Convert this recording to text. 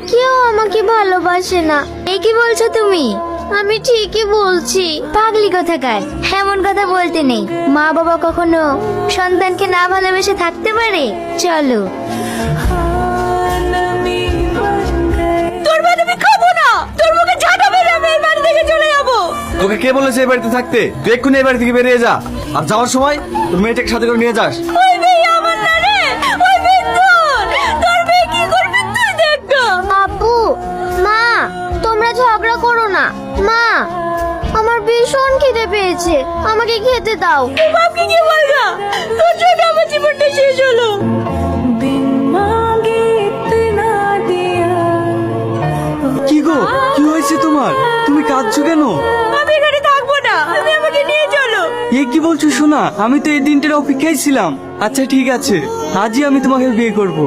কেউ আমাকে ভালোবাসে না। এই কি বলছো তুমি? আমি ঠিকই বলছি। পাগলি কোথাকার, এমন কথা বলতে নেই। মা বাবা কখনো সন্তানকে না ভালোবেসে থাকতে পারে? চলো। তোর ভাত আমি খাবো না, তোর মুখে ঝাঁটা মেরে আমি এই বাড়ি থেকে চলে যাবো। তোকে কে বলেছে এই বাড়িতে থাকতে? তুই এক্ষুনি এই বাড়ি থেকে বেরিয়ে যা, আর যাওয়ার সময় তোর মেয়েটাকে সাথে করে নিয়ে যাস। ওই মেয়ে আমার না রে, ওই মেয়ে তোর মেয়ে কি করবে তুই দেখ না। আব্বু, মা, তোমরা ঝগড়া করো না। মা, আমার ভীষণ খিদে পেয়েছে, আমাকে খেতে দাও। বাপকে কি বলবা? তোর জন্য আমার জীবনটা শেষ হলো। কি গো, কি হয়েছে তোমার? তুমি কাঁদছো কেন? আমি এখানে থাকবো না, তুমি আমাকে নিয়ে চলো। এ কি বলছো সোনা? আমি তো এই দিনটার অপেক্ষায় ছিলাম। আচ্ছা ঠিক আছে, আজই আমি তোমাকে বিয়ে করব।